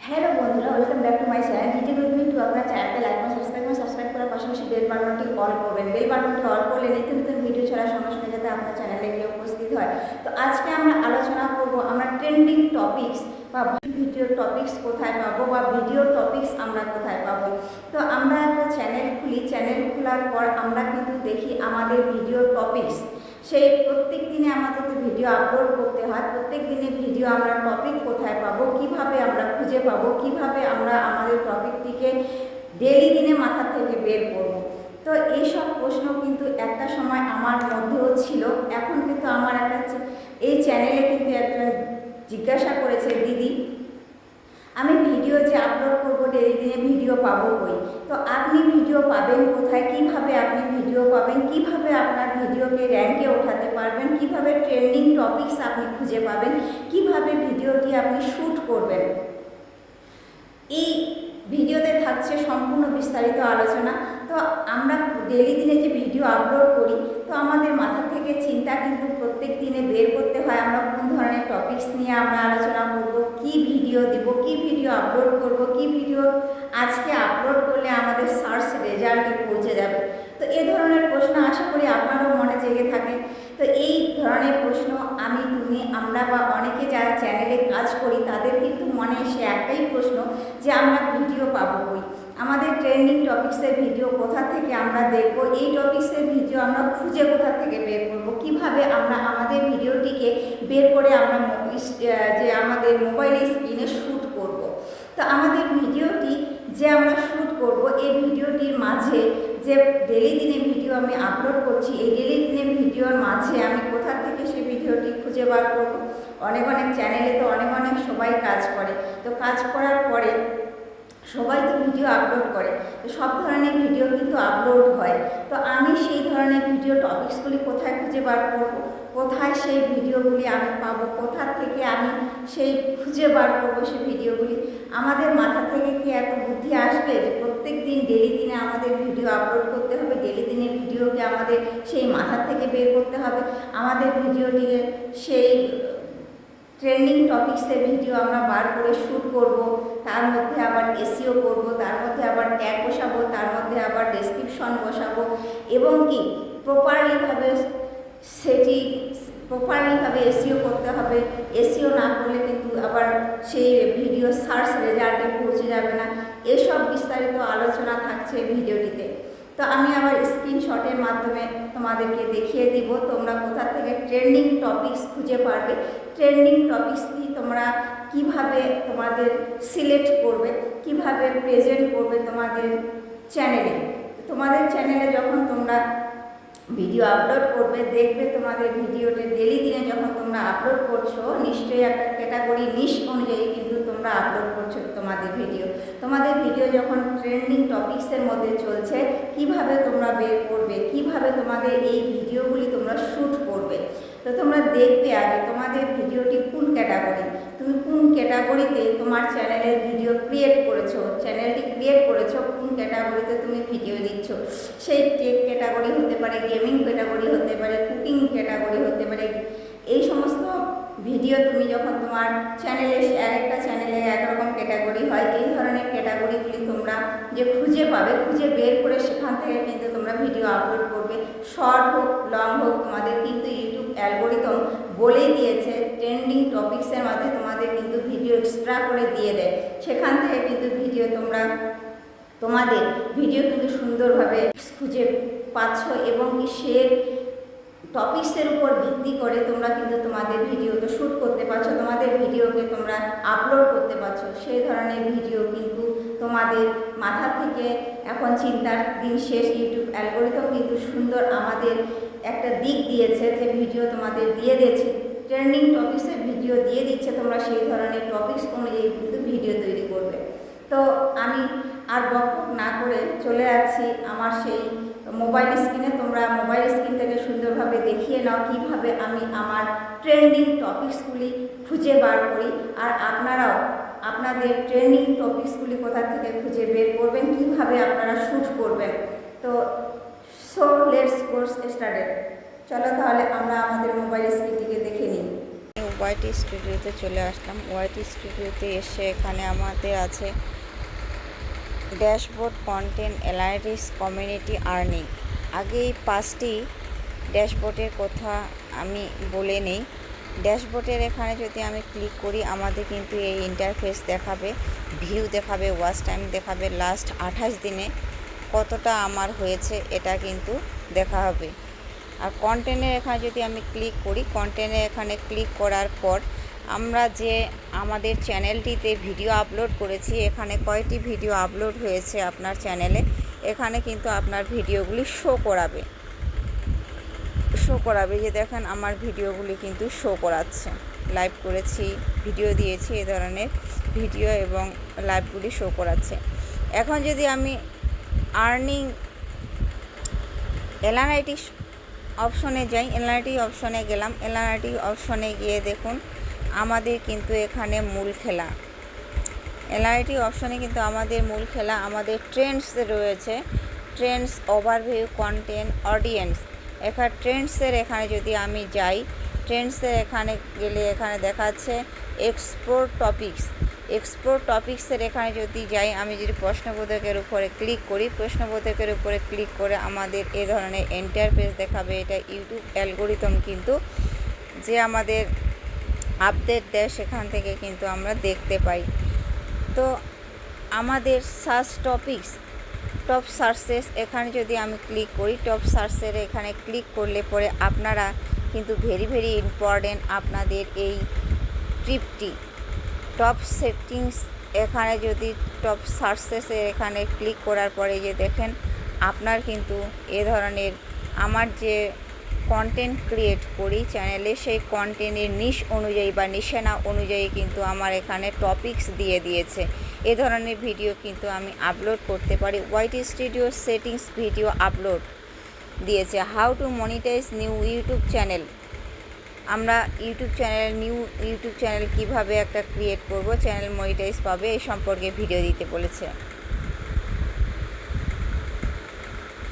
Hello বন্ধুরা, welcome back to my channel D T with me too. আপনার চ্যানেলকে like এবং সাবস্ক্রাইব করার পাশাপাশি বেল বাটনটি অল করবেন। বেল বাটনটি অল করলে নিত্য নতুন ভিডিও ছাড়ার সঙ্গে সঙ্গে যাতে আপনার চ্যানেলে গিয়ে উপস্থিত হয়। তো আজকে আমরা আলোচনা করব আমরা ট্রেন্ডিং টপিকস বা ভিডিও টপিকস কোথায় পাবো বা ভিডিও টপিকস আমরা কোথায় পাবো। তো আমরা একটা চ্যানেল খুলি, চ্যানেল খোলার পর আমরা কিন্তু দেখি আমাদের ভিডিও টপিকস, সেই প্রত্যেক দিনে আমাদের তো ভিডিও আপলোড করতে হয়। প্রত্যেক দিনে ভিডিও আমরা টপিক কোথায় পাবো, কিভাবে আমরা খুঁজে পাবো, কিভাবে আমরা আমাদের টপিকটিকে ডেলি দিনে মাথা থেকে বের করব। তো এইসব প্রশ্ন কিন্তু একটা সময় আমার মধ্যেও ছিল। এখন কিন্তু আমার এই চ্যানেলে কিন্তু একজন জিজ্ঞাসা করেছে, দিদি আমি ভিডিও যে আপলোড করবো ডেলি দিনে ভিডিও পাবো কই? তো আপনি ভিডিও পাবেন কোথায়, কিভাবে আপনি ভিডিও পাবেন, কিভাবে আপনার ভিডিওকে র্যাঙ্কে ওঠাতে পারবেন, কিভাবে ট্রেন্ডিং টপিকস আপনি খুঁজে পাবেন, কিভাবে ভিডিওটি আপনি শ্যুট করবেন, এই ভিডিওতে থাকছে সম্পূর্ণ বিস্তারিত আলোচনা। তো আমরা ডেলি দিনে যে ভিডিও আপলোড করি, তো আমাদের মাথা থেকে চিন্তা কিন্তু প্রত্যেক দিনে বের করতে হয় আমরা কোন ধরনের টপিকস নিয়ে আমরা আলোচনা করব, কি ভিডিও দিব, কি ভিডিও আপলোড করব, কি ভিডিও আজকে আপলোড করলে আমাদের সার্চ রেজাল্টে পৌঁছে যাবে। তো এই ধরনের প্রশ্ন আশা করি আপনারও মনে জেগে থাকে। তো এই ধরনের প্রশ্ন আমি, তুমি, আমরা বা অনেকে যারা চ্যানেলে কাজ করি তাদের কিন্তু মনে এসে একটাই প্রশ্ন যে আমরা ভিডিও পাবো কই, আমাদের ট্রেন্ডিং টপিক্সের ভিডিও কোথা থেকে আমরা দেখব, এই টপিক্সের ভিডিও আমরা খুঁজে কোথা থেকে বের করব, কিভাবে আমরা আমাদের ভিডিওটিকে বের করে আমরা যে আমাদের মোবাইল স্ক্রিনে শ্যুট করব। তো আমাদের ভিডিওটি যে আমরা শ্যুট করব, এই ভিডিওটির মাঝে যে ডেলি দিনে ভিডিও আমি আপলোড করছি, এই ডেলি দিনের ভিডিওর মাঝে আমি কোথা থেকে সেই ভিডিওটি খুঁজে বার করব। অনেক চ্যানেলে তো অনেক সবাই কাজ করে। তো কাজ করার পরে সবাই তো ভিডিও আপলোড করে, তো সব ধরনের ভিডিও কিন্তু আপলোড হয়। তো আমি সেই ধরনের ভিডিও টপিকসগুলি কোথায় খুঁজে বার করব, কোথায় সেই ভিডিওগুলি আমি পাবো, কোথা থেকে আমি সেই খুঁজে বার করবো সেই ভিডিওগুলি। আমাদের মাথা থেকে কি এত বুদ্ধি আসবে যে প্রত্যেক দিন ডেলি দিনে আমাদের ভিডিও আপলোড করতে হবে, ডেলি দিনের ভিডিওকে আমাদের সেই মাথা থেকে বের করতে হবে, আমাদের ভিডিওটিকে সেই ট্রেন্ডিং টপিক্সের ভিডিও আমরা বার করে শ্যুট করব, তার মধ্যে আবার এসইও করব, তার মধ্যে আবার ট্যাগ বসাবো, তার মধ্যে আবার ডেসক্রিপশন বসাবো, এবং কি প্রপারলিভাবে এসইও করতে হবে। এসইও না করলে কিন্তু আবার সেই ভিডিও সার্চ রেজাল্টে পৌঁছে যাবে না। এসব বিস্তারিত আলোচনা থাকছে ভিডিওটিতে। তো আমি আবার স্ক্রিনশটের মাধ্যমে তোমাদেরকে দেখিয়ে দিব তোমরা কোথা থেকে ট্রেন্ডিং টপিকস খুঁজে পারবে, ট্রেন্ডিং টপিকসটি তোমরা কিভাবে তোমাদের সিলেক্ট করবে, কিভাবে প্রেজেন্ট করবে তোমাদের চ্যানেলে। তোমাদের চ্যানেলে যখন তোমরা ভিডিও আপলোড করবে, দেখবে তোমাদের ভিডিওতে ডেলি দিনে যখন তোমরা আপলোড করছো, নিশ্চয়ই একটা ক্যাটাগরি নিশ অনুযায়ী কিন্তু তোমরা আপলোড করছো তোমাদের ভিডিও যখন ট্রেন্ডিং টপিক্সের মধ্যে চলছে, কিভাবে তোমরা বের করবে, কিভাবে তোমাদের এই ভিডিওগুলি তোমরা শ্যুট করবে। তো তোমরা দেখবে আগে তোমাদের ভিডিওটি কোন ক্যাটাগরি, তুমি কোন ক্যাটাগরিতে তোমার চ্যানেলের ভিডিও চ্যানেলটি ক্রিয়েট করেছো, কোন ক্যাটাগরিতে তুমি ভিডিও দিচ্ছ। সেই টেক ক্যাটাগরি হতে পারে, গেমিং ক্যাটাগরি হতে পারে, কুকিং ক্যাটাগরি হতে পারে। এই সমস্ত ভিডিও তুমি যখন তোমার চ্যানেলে, একটা চ্যানেলে একরকম ক্যাটাগরি হয়, এই ধরনের ক্যাটাগরিগুলি তোমরা যে খুঁজে পাবে, খুঁজে বের করে সেখান থেকে কিন্তু তোমরা ভিডিও আপলোড করবে। শর্ট হোক লং হোক, তোমাদের কিন্তু ইউটিউব অ্যালগোরিদম বলেই দিয়েছে, ট্রেন্ডিং টপিক্সের মাঝে তোমাদের কিন্তু ভিডিও এক্সট্রা করে দিয়ে দেয়। সেখান থেকে কিন্তু তোমাদের ভিডিও কিন্তু সুন্দরভাবে খুঁজে পাচ্ছ, এবং সে টপিক্সের উপর ভিত্তি করে তোমরা কিন্তু তোমাদের ভিডিওকে শ্যুট করতে পারছো, তোমাদের ভিডিওকে তোমরা আপলোড করতে পারছো। সেই ধরনের ভিডিও কিন্তু তোমাদের মাথা থেকে এখন চিন্তার দিন শেষ। ইউটিউব অ্যালগোরিদম কিন্তু সুন্দর আমাদের একটা দিক দিয়েছে যে ভিডিও তোমাদের দিয়ে দিয়েছে, ট্রেন্ডিং টপিক্সের ভিডিও দিয়ে দিচ্ছে, তোমরা সেই ধরনের টপিক্স অনুযায়ী কিন্তু ভিডিও তৈরি করবে। তো আমি আর বকবক না করে চলে যাচ্ছি আমার সেই মোবাইল স্ক্রিনে। তোমরা মোবাইল স্ক্রিন থেকে সুন্দরভাবে দেখিয়ে নাও কিভাবে আমি আমার ট্রেন্ডিং টপিক্সগুলি খুঁজে বার করি, আর আপনারাও আপনাদের ট্রেন্ডিং টপিক্সগুলি কোথা থেকে খুঁজে বের করবেন, কিভাবে আপনারা শ্যুট করবেন। তো লেটস গো স্টার্টেড। চলো তাহলে আমরা আমাদের মোবাইল স্ক্রিনটিকে দেখে নিই। ওয়াইটি স্টুডিওতে চলে আসলাম। ওয়াইটি স্টুডিওতে এসে এখানে আমাদের আছে dashboard, content analytics, community earning. আগে এই 5টি ড্যাশবোর্ডের কথা আমি বলে নেই। ড্যাশবোর্ডের এখানে যদি আমি ক্লিক করি আমাদের কিন্তু এই ইন্টারফেস দেখাবে, ভিউ দেখাবে, ওয়াচ টাইম দেখাবে, লাস্ট 28 দিনে কতটা আমার হয়েছে এটা কিন্তু দেখা হবে। আর কন্টেন্টের এখানে যদি আমি ক্লিক করি, কন্টেন্টের এখানে ক্লিক করার পর আমরা যে আমাদের চ্যানেলটিতে ভিডিও আপলোড করেছি, এখানে কয়টি ভিডিও আপলোড হয়েছে আপনার চ্যানেলে, এখানে কিন্তু আপনার ভিডিওগুলি শো করাবে যে দেখেন আমার ভিডিওগুলি কিন্তু শো করাচ্ছে। লাইভ করেছি, ভিডিও দিয়েছি, এই ধরনের ভিডিও এবং লাইভগুলি শো করাচ্ছে। এখন যদি আমি আর্নিং অ্যানালাইটিক্স অপশনে যাই, অ্যানালাইটিক্স অপশনে গেলাম। অ্যানালাইটিক্স অপশনে গিয়ে দেখুন আমাদের কিন্তু এখানে মূল খেলা, অ্যানালাইটিক্স অপশনে কিন্তু আমাদের মূল খেলা, আমাদের ট্রেন্ডস রয়েছে, ট্রেন্ডস, ওভারভিউ, কন্টেন্ট, অডিয়েন্স। এখানে ট্রেন্ডসের এখানে যদি আমি যাই, ট্রেন্ডসের এখানে গেলে এখানে দেখাচ্ছে এক্সপ্লোর টপিক্সের এখানে যদি যাই, আমি যদি প্রশ্নবোধকের উপরে ক্লিক করি, প্রশ্নবোধকের উপরে ক্লিক করে আমাদের এ ধরনের ইন্টারফেস দেখাবে। এটা ইউটিউব অ্যালগোরিদম কিন্তু যে আমাদের আপডেট দেয় সেখান থেকে কিন্তু আমরা দেখতে পাই। তো আমাদের সার্চ টপিক্স, টপ সার্চেস, এখানে যদি আমি ক্লিক করি, টপ সার্চের এখানে ক্লিক করলে পরে আপনারা কিন্তু ভেরি ইম্পর্টেন্ট আপনাদের এই ট্রিপটি টপ সেটিংস। এখানে যদি টপ সার্চেসের এখানে ক্লিক করার পরে যে দেখেন আপনার কিন্তু এ ধরনের আমার যে কন্টেন্ট ক্রিয়েট করি চ্যানেলে, সেই কন্টেন্টের নিশ অনুযায়ী বা নিশানা অনুযায়ী কিন্তু আমার এখানে টপিকস দিয়ে দিয়েছে। এ ধরনের ভিডিও কিন্তু আমি আপলোড করতে পারি। YT studio settings video upload দিয়েছে। How to monetize new YouTube channel, আমরা নিউ ইউটিউব চ্যানেল কিভাবে একটা ক্রিয়েট করব, চ্যানেল মনিটাইজ পাবে, এই সম্পর্কে ভিডিও দিতে বলেছে।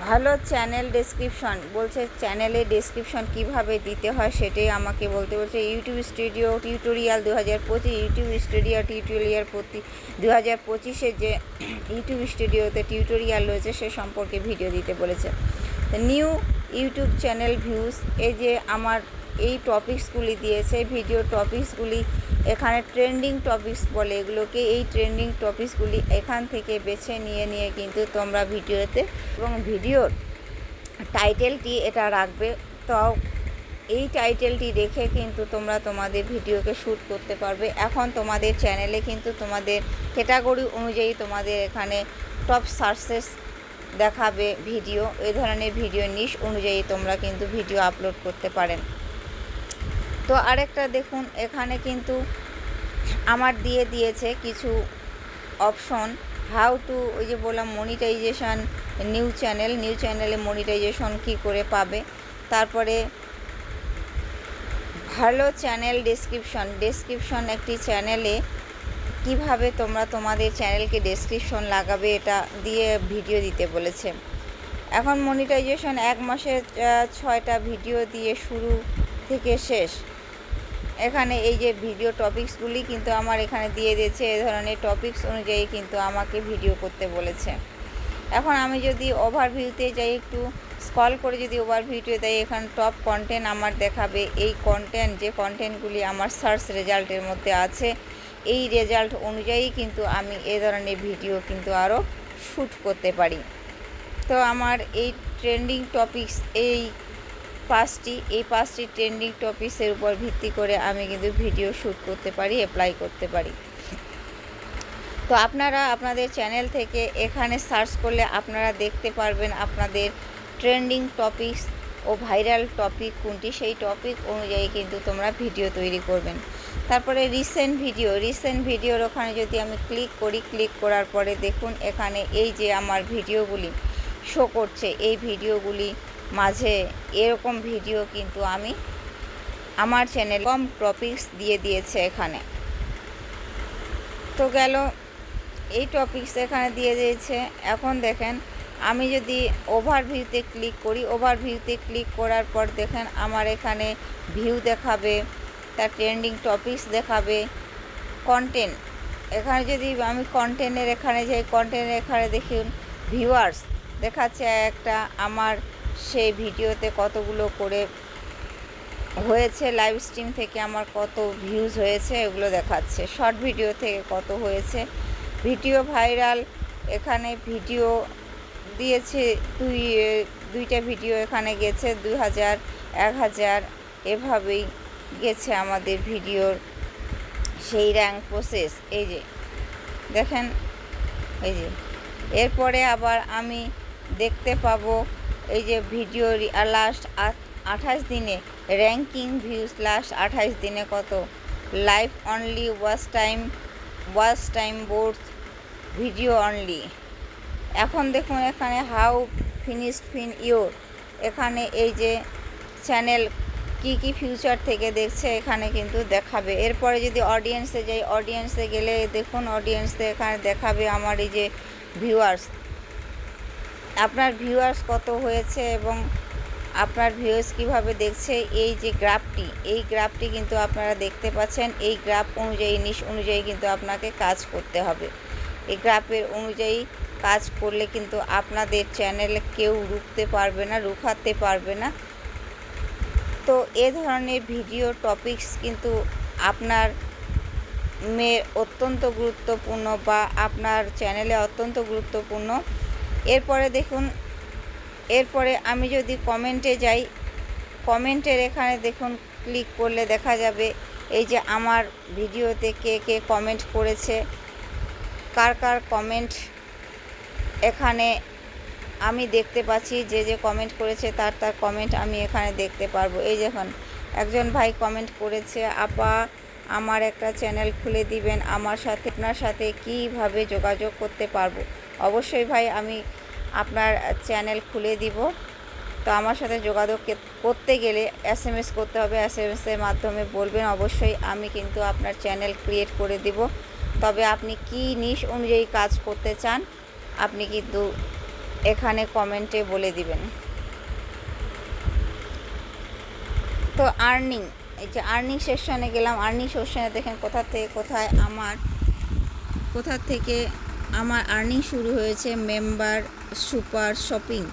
ভালো চ্যানেল ডেসক্রিপশন বলছে, চ্যানেলে ডেসক্রিপশন কিভাবে দিতে হয় সেটাই আমাকে বলতে বলছে। YouTube studio tutorial 2025, YouTube studio tutorial 2025-এ যে ইউটিউব স্টুডিওতে টিউটোরিয়াল রয়েছে সে সম্পর্কে ভিডিও দিতে বলেছে। নিউ ইউটিউব চ্যানেল ভিউজ, এই যে আমার এই টপিকসগুলি দিয়েছে, ভিডিও টপিকসগুলি এখানে ট্রেন্ডিং টপিকস বলে এগুলোকে। এই ট্রেন্ডিং টপিকসগুলি এখান থেকে বেছে নিয়ে কিন্তু তোমরা ভিডিওতে, এবং ভিডিওর টাইটেলটি এটা রাখবে। তো এই টাইটেলটি রেখে কিন্তু তোমরা তোমাদের ভিডিওকে শ্যুট করতে পারবে। এখন তোমাদের চ্যানেলে কিন্তু তোমাদের ক্যাটাগরি অনুযায়ী তোমাদের এখানে টপ সার্চেস দেখাবে ভিডিও, এই ধরনের ভিডিও নিশ অনুযায়ী তোমরা কিন্তু ভিডিও আপলোড করতে পারেন। তো আরেকটা দেখুন এখানে কিন্তু আমার দিয়ে দিয়েছে কিছু অপশন, হাউ টু, ওই যে বললাম মনিটাইজেশন, নিউ চ্যানেলে মনিটাইজেশন কী করে পাবে। তারপরে ভালো চ্যানেল ডেসক্রিপশন একটি চ্যানেলে কিভাবে তোমরা তোমাদের চ্যানেলকে ডেসক্রিপশন লাগাবে এটা দিয়ে ভিডিও দিতে বলেছে। এখন মনিটাইজেশন 1 মাসে 6টা ভিডিও দিয়ে শুরু থেকে শেষ। এখানে এই যে ভিডিও টপিকসগুলি কিন্তু আমার এখানে দিয়ে দিয়েছে, এই ধরনের টপিকস অনুযায়ী কিন্তু আমাকে ভিডিও করতে বলেছে। এখন আমি যদি ওভারভিউতে যাই, একটু স্ক্রল করে যদি ওভারভিউতে যাই, এখানে টপ কন্টেন্ট আমার দেখাবে। এই যে কন্টেন্টগুলি আমার সার্চ রেজাল্টের মধ্যে আছে, এই রেজাল্ট অনুযায়ী কিন্তু আমি এ ধরনের ভিডিও কিন্তু আরও শ্যুট করতে পারি। তো আমার এই ট্রেন্ডিং টপিকস এই 5টি ট্রেন্ডিং টপিকসের উপর ভিত্তি করে আমি কিন্তু ভিডিও শ্যুট করতে পারি, অ্যাপ্লাই করতে পারি। তো আপনারা আপনাদের চ্যানেল থেকে এখানে সার্চ করলে আপনারা দেখতে পারবেন আপনাদের ট্রেন্ডিং টপিকস ও ভাইরাল টপিক কোনটি, সেই টপিক অনুযায়ী কিন্তু তোমরা ভিডিও তৈরি করবেন। তারপরে রিসেন্ট ভিডিওর ওখানে যদি আমি ক্লিক করি, ক্লিক করার পরে দেখুন এখানে এই যে আমার ভিডিওগুলি শো করছে, এই ভিডিওগুলি মাঝে এরকম ভিডিও কিন্তু আমি আমার চ্যানেল কম টপিকস দিয়ে দিয়েছে এখানে। তো গেল এই টপিকস এখানে দিয়ে দিয়েছে। এখন দেখেন আমি যদি ওভারভিউতে ক্লিক করি, ওভারভিউতে ক্লিক করার পর দেখেন আমার এখানে ভিউ দেখাবে, তার ট্রেন্ডিং টপিকস দেখাবে, কন্টেন্ট। এখানে যদি আমি কন্টেন্টের এখানে যাই, কন্টেন্টের এখানে দেখুন ভিউয়ার্স দেখাচ্ছে একটা, আমার সেই ভিডিওতে কতগুলো করে হয়েছে, লাইভ স্ট্রিম থেকে আমার কত ভিউজ হয়েছে এগুলো দেখাচ্ছে, শর্ট ভিডিও থেকে কত হয়েছে, ভিডিও ভাইরাল এখানে ভিডিও দিয়েছে দুইটা ভিডিও এখানে গেছে 2000, 1000 এভাবেই গেছে আমাদের ভিডিওর সেই র্যাঙ্ক প্রসেস। এই যে দেখেন, এই যে এরপরে আবার আমি দেখতে পাবো এই যে ভিডিও লাস্ট 28 দিনে র্যাঙ্কিং ভিউজ, লাস্ট 28 দিনে কত, live only, watch time both, video only. এখন দেখুন এখানে হাউ ফিনিশড ইয়োর, এখানে এই যে চ্যানেল কি ফিউচার থেকে দেখছে এখানে কিন্তু দেখাবে। এরপরে যদি অডিয়েন্সে যাই, অডিয়েন্সে গেলে দেখুন অডিয়েন্সে এখানে দেখাবে আমার এই যে ভিউয়ার্স, আপনার ভিউয়ার্স কত হয়েছে এবং আপনার ভিউয়ার্স কিভাবে দেখছে। এই যে গ্রাফটি, এই গ্রাফটি কিন্তু আপনারা দেখতে পাচ্ছেন, এই গ্রাফ অনুযায়ী নিশ অনুযায়ী কিন্তু আপনাকে কাজ করতে হবে। এই গ্রাফের অনুযায়ী কাজ করলে কিন্তু আপনাদের চ্যানেলে কেউ রুখাতে পারবে না। তো এ ধরনের ভিডিও টপিকস কিন্তু আপনার অত্যন্ত গুরুত্বপূর্ণ বা আপনার চ্যানেলে অত্যন্ত গুরুত্বপূর্ণ। এরপরে দেখুন, এরপরে আমি যদি কমেন্টে যাই, কমেন্টের এখানে দেখুন ক্লিক করলে দেখা যাবে এই যে আমার ভিডিওতে কে কমেন্ট করেছে, কার কমেন্ট এখানে আমি দেখতে পাচ্ছি, যে কমেন্ট করেছে তার কমেন্ট আমি এখানে দেখতে পারবো। এই দেখুন একজন ভাই কমেন্ট করেছে, আপা আমার একটা চ্যানেল খুলে দিবেন, আপনার সাথে কিভাবে যোগাযোগ করতে পারবো। অবশ্যই ভাই আমি আপনার চ্যানেল খুলে দিব। তো আমার সাথে যোগাযোগ করতে গেলে SMS করতে হবে, SMS-এর মাধ্যমে বলবেন, অবশ্যই আমি কিন্তু আপনার চ্যানেল ক্রিয়েট করে দিব। তবে আপনি কি নিশ অনুযায়ী কাজ করতে চান আপনি কিন্তু এখানে কমেন্টে বলে দিবেন। তো আর্নিং, এই যে আর্নিং সেকশনে গেলাম, আর্নিং সেকশনে দেখেন কোথা থেকে আমার আর্নিং শুরু হয়েছে। মেম্বার, সুপার, শপিং,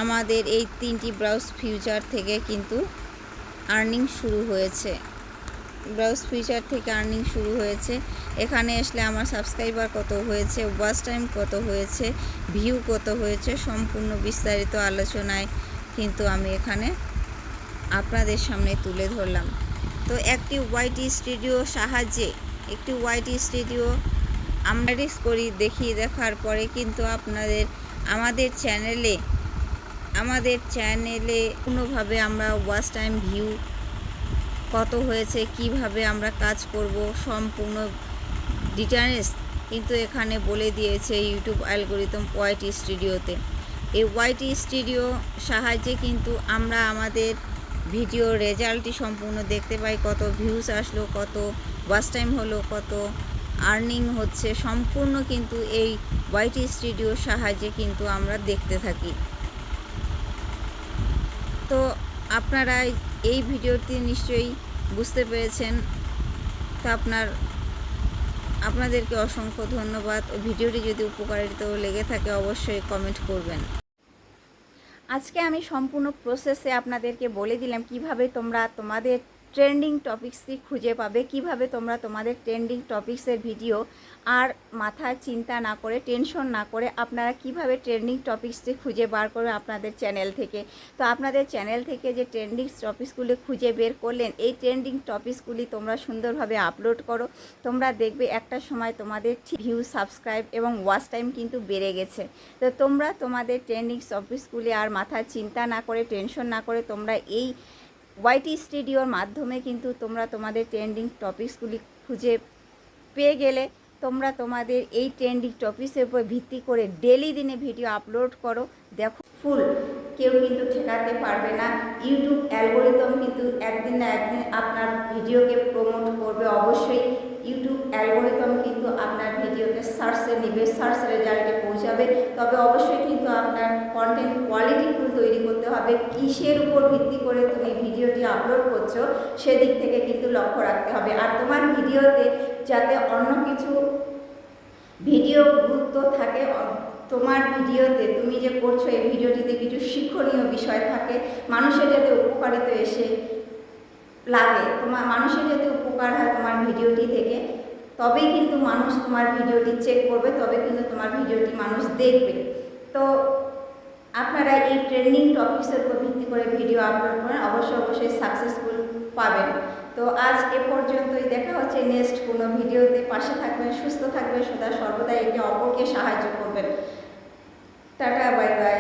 আমাদের এই 3টি ব্রাউজ ফিউচার থেকে কিন্তু আর্নিং শুরু হয়েছে। ব্রাউজ ফিচার থেকে আর্নিং শুরু হয়েছে। এখানে আসলে আমার সাবস্ক্রাইবার কত হয়েছে, ওয়াচ টাইম কত হয়েছে, ভিউ কত হয়েছে, সম্পূর্ণ বিস্তারিত আলোচনায় কিন্তু আমি এখানে আপনাদের সামনে তুলে ধরলাম। তো একটি ওয়াইটি স্টুডিও সাহায্যে, একটি ওয়াইটি স্টুডিও আমরা দেখার পরে কিন্তু আমাদের চ্যানেলে কোনোভাবে আমরা ওয়াচ টাইম, ভিউ কত হয়েছে, কিভাবে আমরা কাজ করব, সম্পূর্ণ ডিটেলস কিন্তু এখানে বলে দিয়েছে ইউটিউব অ্যালগরিদম ওয়াইটি স্টুডিওতে। এই ওয়াইটি স্টুডিও সাহায্যে কিন্তু আমরা আমাদের ভিডিও রেজাল্টটি সম্পূর্ণ দেখতে পাই, কত ভিউজ আসলো, কত ওয়াচ টাইম হলো, কত আর্নিং হচ্ছে, সম্পূর্ণ কিন্তু এই ওয়াইটি স্টুডিওর সাহায্যে কিন্তু আমরা দেখতে থাকি। তো আপনারা এই ভিডিওটি নিশ্চয়ই বুঝতে পেরেছেন। তো আপনাদেরকে অসংখ্য ধন্যবাদ। ও ভিডিওটি যদি উপকারিত লেগে থাকে অবশ্যই কমেন্ট করবেন। আজকে আমি সম্পূর্ণ প্রসেসে আপনাদেরকে বলে দিলাম কিভাবে তোমরা তোমাদের ট্রেন্ডিং টপিকসটি খুঁজে পাবে, কিভাবে তোমরা তোমাদের ট্রেন্ডিং টপিকসের ভিডিও আর মাথায় চিন্তা না করে, টেনশন না করে আপনারা কিভাবে ট্রেন্ডিং টপিকসটি খুঁজে বার করবে আপনাদের চ্যানেল থেকে। তো আপনাদের চ্যানেল থেকে যে ট্রেন্ডিং টপিকসগুলি খুঁজে বের করলেন, এই ট্রেন্ডিং টপিকসগুলি তোমরা সুন্দরভাবে আপলোড করো। তোমরা দেখবে একটা সময় তোমাদের ভিউ, সাবস্ক্রাইব এবং ওয়াচ টাইম কিন্তু বেড়ে গেছে। তো তোমরা তোমাদের ট্রেন্ডিং টপিকসগুলি আর মাথায় চিন্তা না করে, টেনশন না করে তোমরা এই ওয়াইটি স্টুডিওর মাধ্যমে কিন্তু তোমরা তোমাদের ট্রেন্ডিং টপিকসগুলি খুঁজে পেয়ে গেলে তোমরা তোমাদের এই ট্রেন্ডিং টপিকসের উপর ভিত্তি করে ডেলি দিনে ভিডিও আপলোড করো। দেখো ফুল কেউ কিন্তু ঠেকাতে পারবে না। ইউটিউব অ্যালগরিদম কিন্তু একদিন না একদিন আপনার ভিডিওকে প্রমোট করবে। অবশ্যই ইউটিউব অ্যালগরিদম কিন্তু আপনার ভিডিওকে সার্চে নিবে, সার্চ রেজাল্টে পৌঁছাবে। তবে অবশ্যই কিন্তু আপনার কন্টেন্ট কোয়ালিটিফুল তৈরি করতে হবে। কিসের উপর ভিত্তি করে তুমি ভিডিওটি আপলোড করছো সেদিক থেকে কিন্তু লক্ষ্য রাখতে হবে। আর তোমার ভিডিওতে যাতে অন্য কিছু ভিডিও গুরুত্ব থাকে, তোমার ভিডিওতে তুমি যে করছো এই ভিডিওটিতে কিছু শিক্ষণীয় বিষয় থাকে, মানুষের যাতে উপকারিত এসে লাগে, তোমার মানুষের যাতে উপকার হয় তোমার ভিডিওটি থেকে, তবেই কিন্তু মানুষ তোমার ভিডিওটি চেক করবে, তবে কিন্তু তোমার ভিডিওটি মানুষ দেখবে। তো আপনারা এই ট্রেন্ডিং টপিক্সের উপর ভিত্তি করে ভিডিও আপলোড করেন, অবশ্যই সাকসেসফুল পাবেন। তো আজ এ পর্যন্তই, দেখা হচ্ছে নেক্সট কোনো ভিডিওতে। পাশে থাকবেন, সুস্থ থাকবেন, সদা সর্বদা একে অপরকে সাহায্য করবেন। Tata, bye bye.